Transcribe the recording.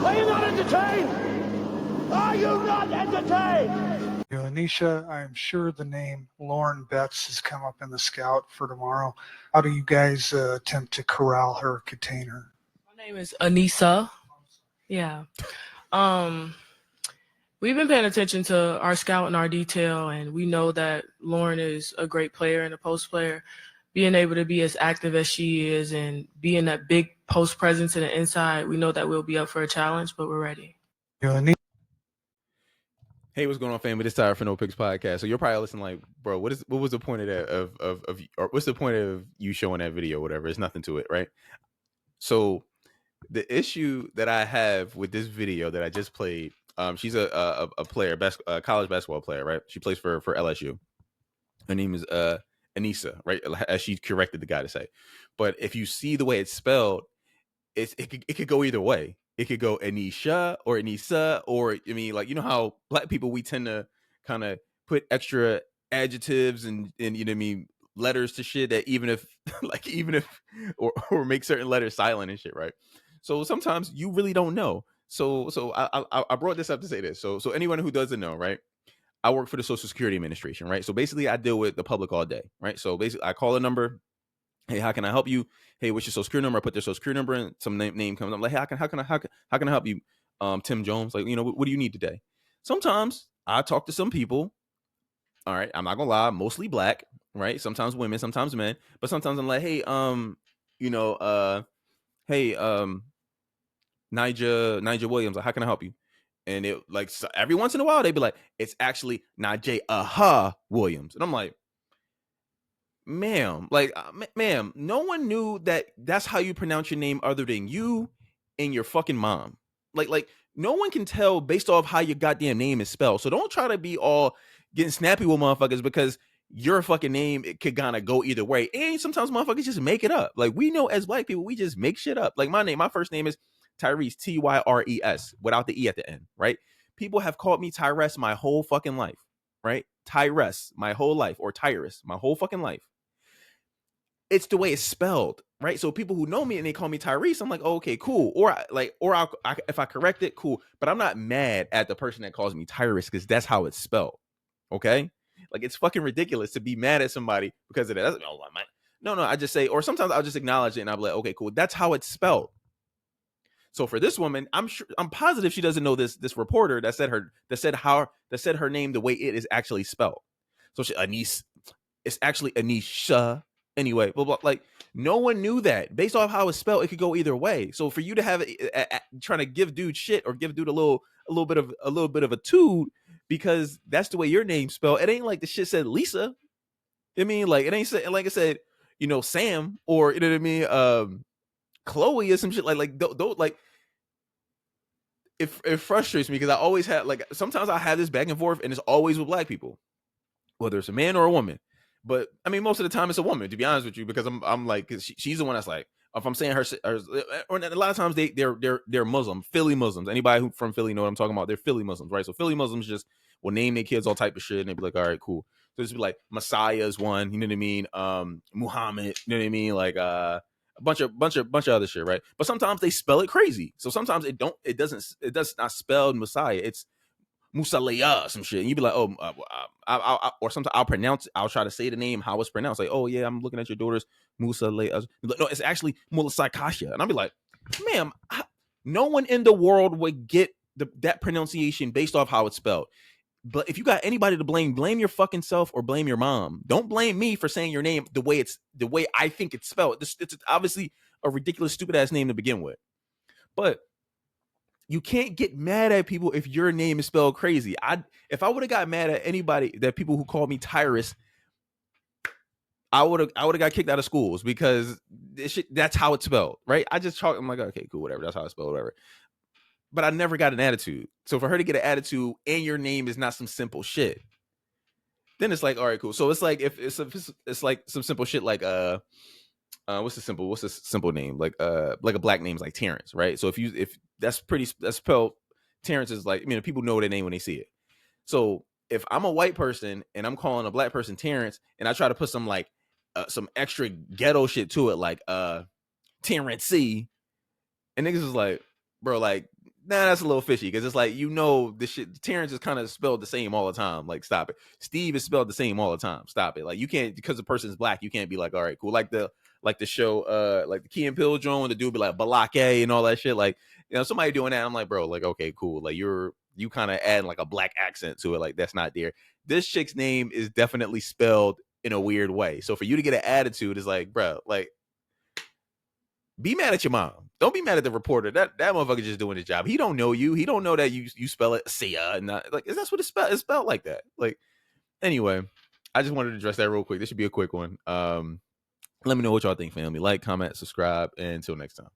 Are you not entertained? Are you not entertained? Anisha, I'm sure the name Lauren Betts has come up in the scout for tomorrow. How do you guys attempt to corral her, contain her? My name is Anissa. Yeah. We've been paying attention to our scout and our detail, and we know that Lauren is a great player and a post player. Being able to be as active as she is and being that big post presence in the inside, we know that we'll be up for a challenge, but we're ready. Hey, what's going on, family? This is Tyler for No Picks Podcast. So you're probably listening like, bro, what was the point of that or what's the point of you showing that video or whatever? There's nothing to it, right? So the issue that I have with this video that I just played, she's a player, college basketball player, right? She plays for LSU. Her name is Anissa, right? As she corrected the guy to say. But if you see the way it's spelled, it could go either way. It could go Anisha or Anissa, or I mean, like, you know how black people, we tend to kind of put extra adjectives and you know what I mean, letters to shit that even if or make certain letters silent and shit, right? So sometimes you really don't know. So I brought this up to say this. So anyone who doesn't know, right? I work for the Social Security Administration, right? So basically I deal with the public all day, right? So basically I call a number. Hey, how can I help you? Hey, what's your social security number? I put their social security number in. Some name comes up. I'm like, hey, how can I help you? Tim Jones. Like, you know, what do you need today? Sometimes I talk to some people. All right, I'm not gonna lie, mostly black, right? Sometimes women, sometimes men. But sometimes I'm like, hey, Nigel Williams. Like, how can I help you? And it like so every once in a while they'd be like, it's actually Nigel Williams, and I'm like, ma'am, ma'am, no one knew that that's how you pronounce your name other than you and your fucking mom. Like no one can tell based off how your goddamn name is spelled. So don't try to be all getting snappy with motherfuckers because your fucking name, it could kind of go either way. And sometimes motherfuckers just make it up. Like, we know as black people, we just make shit up. Like my first name is Tyrese, Tyres, without the E at the end, right? People have called me Tyrese my whole fucking life, right? Tyrese my whole life, or Tyrus my whole fucking life. It's the way it's spelled, right? So people who know me and they call me Tyrese, I'm like, oh, okay, cool. Or if I correct it, cool. But I'm not mad at the person that calls me Tyrese because that's how it's spelled. Okay, like, it's fucking ridiculous to be mad at somebody because of that. That's, oh, no, I just say, or sometimes I'll just acknowledge it and I'll be like, okay, cool. That's how it's spelled. So for this woman, I'm positive she doesn't know this reporter that said her name the way it is actually spelled. So Anise, it's actually Anisha. Anyway, but like, no one knew that. Based off how it's spelled, it could go either way. So for you to have trying to give dude shit or give dude a little bit of a toot because that's the way your name's spelled, it ain't like the shit said Lisa. I mean, like, it ain't like I said, you know, Sam, or you know what I mean, Chloe or some shit like it frustrates me because I always have, like, sometimes I have this back and forth and it's always with black people, whether it's a man or a woman. But I mean, most of the time it's a woman, to be honest with you, because I'm like, she's the one that's like, if I'm saying her, or a lot of times they're Muslim, Philly Muslims. Anybody who from Philly know what I'm talking about. They're Philly Muslims, right? So Philly Muslims just will name their kids all type of shit, and they be like, all right, cool. So just be like, Messiah is one, you know what I mean? Muhammad, you know what I mean? Like a bunch of other shit, right? But sometimes they spell it crazy. So sometimes it does not spell Messiah. It's Musalaya, some shit. And you'd be like, oh, or sometimes I'll try to say the name how it's pronounced. Like, oh yeah, I'm looking at your daughter's Musalaya. No, it's actually Mulasai Kasha. And I'll be like, ma'am, no one in the world would get that pronunciation based off how it's spelled. But if you got anybody to blame your fucking self or blame your mom. Don't blame me for saying your name the way I think it's spelled. It's obviously a ridiculous, stupid ass name to begin with. But you can't get mad at people if your name is spelled crazy. If I would have got mad at anybody, that people who called me Tyrus, I would have got kicked out of schools because that's how it's spelled, right? I'm like, okay, cool, whatever. That's how it's spelled, whatever. But I never got an attitude. So for her to get an attitude and your name is not some simple shit, then it's like, all right, cool. So it's like if it's like some simple shit like what's a simple name, like a black name is like Terrence, right? So if that's spelled, Terrence is like, I mean, people know their name when they see it. So if I'm a white person and I'm calling a black person Terrence, and I try to put some like some extra ghetto shit to it, like Terrence C, and niggas is like, bro, like, nah, that's a little fishy because it's like, this shit. Terrence is kind of spelled the same all the time. Like, stop it. Steve is spelled the same all the time. Stop it. Like, you can't, because the person's black, you can't be like, all right, cool. Like the show, like the Key and Peele joint, when the dude be like Balake and all that shit. Like, somebody doing that, I'm like, bro, like, okay, cool. Like, you kind of add like a black accent to it. Like, that's not there. This chick's name is definitely spelled in a weird way. So for you to get an attitude is like, bro, like, be mad at your mom. Don't be mad at the reporter. That motherfucker just doing his job. He don't know you. He don't know that you spell it Sia and not like, that's what it's spelled like that. Like, anyway, I just wanted to address that real quick. This should be a quick one. Let me know what y'all think, family. Like, comment, subscribe, and until next time.